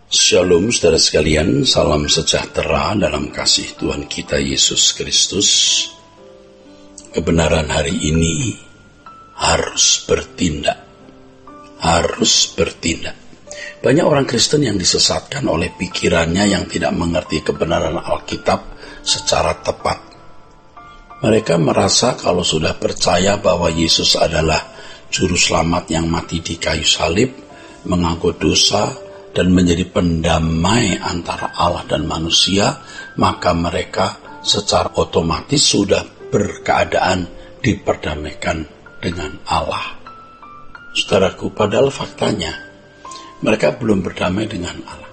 Shalom saudara sekalian, salam sejahtera dalam kasih Tuhan kita Yesus Kristus. Kebenaran hari ini harus bertindak. Banyak orang Kristen yang disesatkan oleh pikirannya yang tidak mengerti kebenaran Alkitab secara tepat. Mereka merasa kalau sudah percaya bahwa Yesus adalah juru selamat yang mati di kayu salib, mengaku dosa, dan menjadi pendamai antara Allah dan manusia, maka mereka secara otomatis sudah berkeadaan diperdamaikan dengan Allah. Saudaraku, padahal faktanya mereka belum berdamai dengan Allah.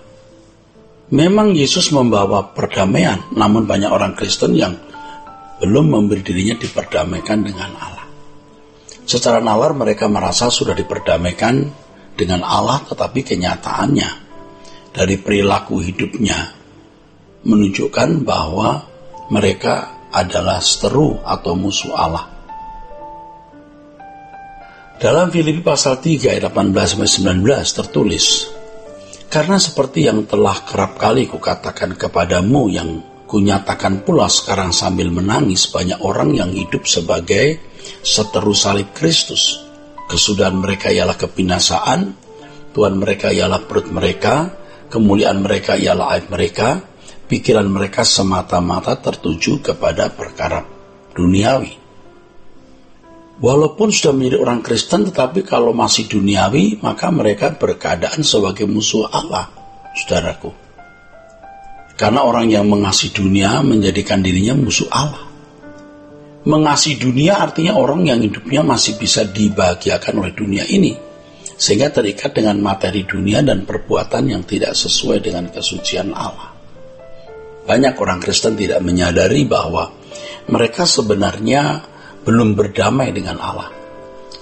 Memang Yesus membawa perdamaian, namun banyak orang Kristen yang belum memberi dirinya diperdamaikan dengan Allah. Secara nalar mereka merasa sudah diperdamaikan dengan Allah, tetapi kenyataannya dari perilaku hidupnya menunjukkan bahwa mereka adalah seteru atau musuh Allah. Dalam Filipi pasal 3 ayat 18-19 tertulis, "Karena seperti yang telah kerap kali kukatakan kepadamu, yang kunyatakan pula sekarang sambil menangis, banyak orang yang hidup sebagai seteru salib Kristus. Kesudahan mereka ialah kebinasaan, Tuhan mereka ialah perut mereka, kemuliaan mereka ialah aib mereka, pikiran mereka semata-mata tertuju kepada perkara duniawi." Walaupun sudah menjadi orang Kristen, tetapi kalau masih duniawi, maka mereka berkeadaan sebagai musuh Allah, saudaraku. Karena orang yang mengasihi dunia menjadikan dirinya musuh Allah. Mengasihi dunia artinya orang yang hidupnya masih bisa dibahagiakan oleh dunia ini, sehingga terikat dengan materi dunia dan perbuatan yang tidak sesuai dengan kesucian Allah. Banyak orang Kristen tidak menyadari bahwa mereka sebenarnya belum berdamai dengan Allah,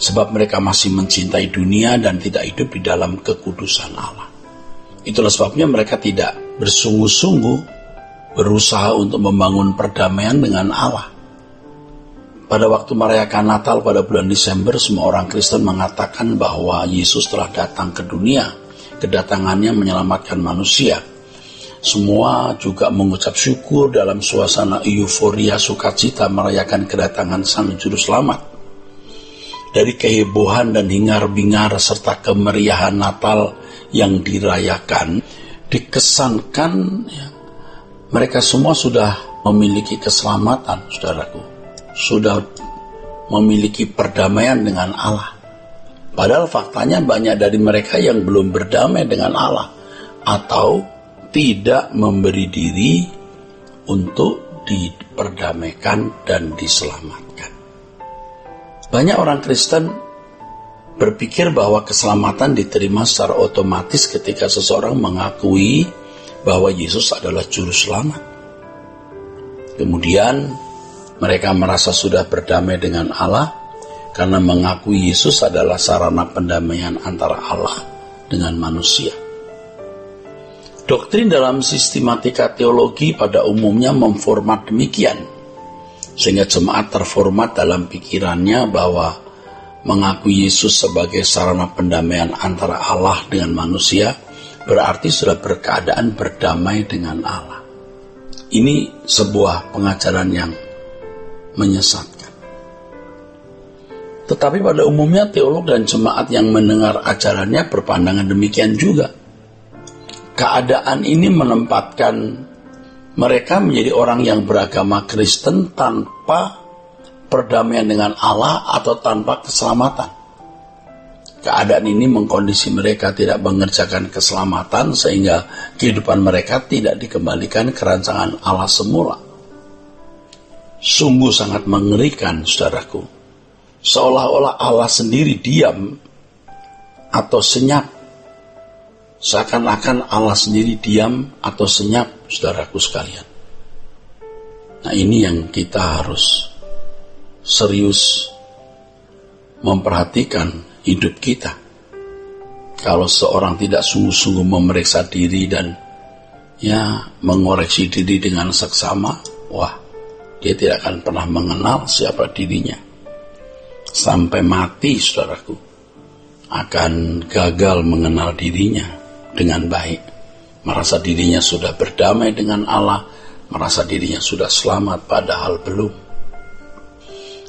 sebab mereka masih mencintai dunia dan tidak hidup di dalam kekudusan Allah. Itulah sebabnya mereka tidak bersungguh-sungguh berusaha untuk membangun perdamaian dengan Allah. Pada waktu merayakan Natal pada bulan Desember, semua orang Kristen mengatakan bahwa Yesus telah datang ke dunia. Kedatangannya menyelamatkan manusia. Semua juga mengucap syukur dalam suasana euforia sukacita merayakan kedatangan Sang Juru Selamat. Dari kehebohan dan hingar-bingar serta kemeriahan Natal yang dirayakan, dikesankan mereka semua sudah memiliki keselamatan, saudaraku. Sudah memiliki perdamaian dengan Allah. Padahal faktanya banyak dari mereka yang belum berdamai dengan Allah atau tidak memberi diri untuk diperdamaikan dan diselamatkan. Banyak orang Kristen berpikir bahwa keselamatan diterima secara otomatis ketika seseorang mengakui bahwa Yesus adalah juru selamat. Kemudian mereka merasa sudah berdamai dengan Allah karena mengakui Yesus adalah sarana pendamaian antara Allah dengan manusia. Doktrin dalam sistematika teologi pada umumnya memformat demikian, sehingga jemaat terformat dalam pikirannya bahwa mengakui Yesus sebagai sarana pendamaian antara Allah dengan manusia berarti sudah berkeadaan berdamai dengan Allah. Ini sebuah pengajaran yang menyesatkan. Tetapi pada umumnya teolog dan jemaat yang mendengar ajarannya berpandangan demikian juga. Keadaan ini menempatkan mereka menjadi orang yang beragama Kristen tanpa perdamaian dengan Allah atau tanpa keselamatan. Keadaan ini mengkondisi mereka tidak mengerjakan keselamatan sehingga kehidupan mereka tidak dikembalikan ke rancangan Allah semula. Sungguh sangat mengerikan, saudaraku. Seolah-olah Allah sendiri diam atau senyap. Seakan-akan Allah sendiri diam atau senyap, saudaraku sekalian. Nah, ini yang kita harus serius memperhatikan hidup kita. Kalau seorang tidak sungguh-sungguh memeriksa diri dan mengoreksi diri dengan seksama, dia tidak akan pernah mengenal siapa dirinya. Sampai mati, saudaraku, akan gagal mengenal dirinya dengan baik. merasa dirinya sudah berdamai dengan Allah, merasa dirinya sudah selamat, padahal belum.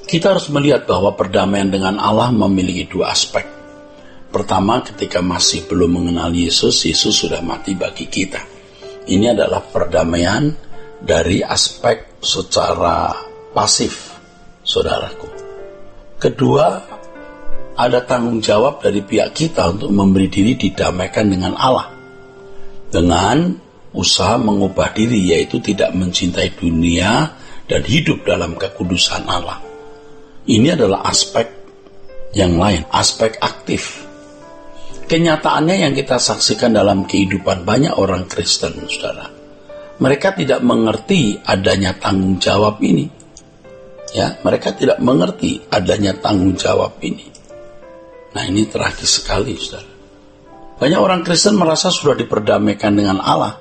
Kita harus melihat bahwa perdamaian dengan Allah memiliki dua aspek. Pertama, ketika masih belum mengenal Yesus, Yesus sudah mati bagi kita. Ini adalah perdamaian dari aspek secara pasif, saudaraku. Kedua, ada tanggung jawab dari pihak kita untuk memberi diri didamaikan dengan Allah. Dengan usaha mengubah diri, yaitu tidak mencintai dunia dan hidup dalam kekudusan Allah. Ini adalah aspek yang lain, aspek aktif. Kenyataannya yang kita saksikan dalam kehidupan banyak orang Kristen, saudara. Mereka tidak mengerti adanya tanggung jawab ini. Ya, mereka tidak mengerti adanya tanggung jawab ini. Nah, ini tragis sekali, saudara. Banyak orang Kristen merasa sudah diperdamaikan dengan Allah,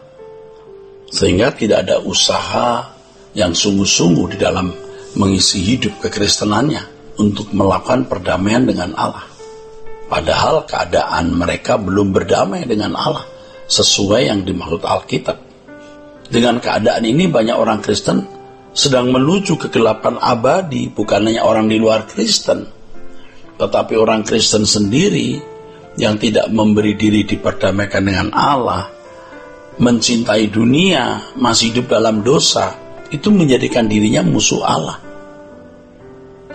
sehingga tidak ada usaha yang sungguh-sungguh di dalam mengisi hidup kekristenannya untuk melakukan perdamaian dengan Allah. Padahal keadaan mereka belum berdamai dengan Allah sesuai yang dimaksud Alkitab. Dengan keadaan ini banyak orang Kristen sedang menuju kegelapan abadi, bukan hanya orang di luar Kristen, tetapi orang Kristen sendiri yang tidak memberi diri diperdamaikan dengan Allah, mencintai dunia, masih hidup dalam dosa, itu menjadikan dirinya musuh Allah.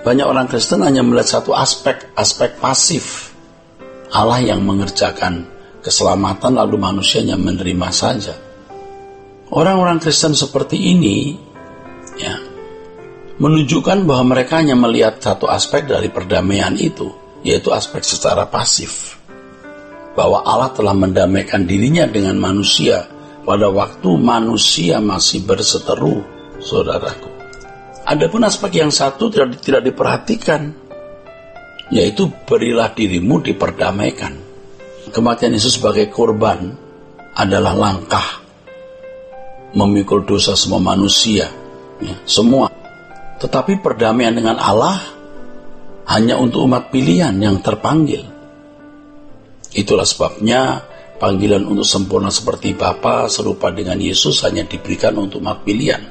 Banyak orang Kristen hanya melihat satu aspek pasif. Allah yang mengerjakan keselamatan, lalu manusianya menerima saja. Orang-orang Kristen seperti ini ya, menunjukkan bahwa mereka hanya melihat satu aspek dari perdamaian itu, yaitu aspek secara pasif. Bahwa Allah telah mendamaikan dirinya dengan manusia pada waktu manusia masih berseteru, saudaraku. Adapun aspek yang satu tidak diperhatikan, yaitu berilah dirimu diperdamaikan. Kematian Yesus sebagai korban adalah langkah memikul dosa semua manusia, ya, semua. Tetapi perdamaian dengan Allah hanya untuk umat pilihan yang terpanggil. Itulah sebabnya panggilan untuk sempurna seperti Bapa, serupa dengan Yesus, hanya diberikan untuk umat pilihan.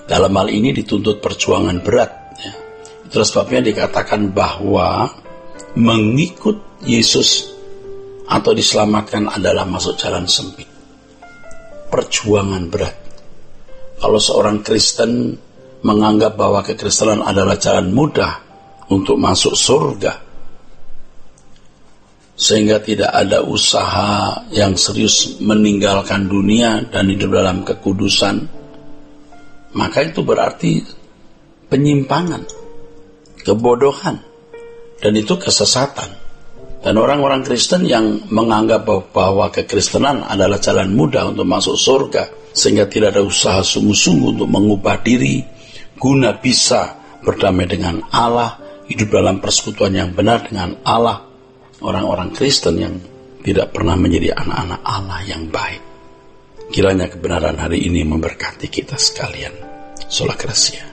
Dalam hal ini dituntut perjuangan berat. Ya. Itulah sebabnya dikatakan bahwa mengikut Yesus atau diselamatkan adalah masuk jalan sempit. Perjuangan berat. Kalau seorang Kristen menganggap bahwa kekristenan adalah jalan mudah untuk masuk surga, sehingga tidak ada usaha yang serius meninggalkan dunia dan hidup dalam kekudusan, maka itu berarti penyimpangan, kebodohan, dan itu kesesatan. Dan orang-orang Kristen yang menganggap bahwa kekristenan adalah jalan mudah untuk masuk surga, sehingga tidak ada usaha sungguh-sungguh untuk mengubah diri guna bisa berdamai dengan Allah, hidup dalam persekutuan yang benar dengan Allah. Orang-orang Kristen yang tidak pernah menjadi anak-anak Allah yang baik. Kiranya kebenaran hari ini memberkati kita sekalian. Sola Gracia.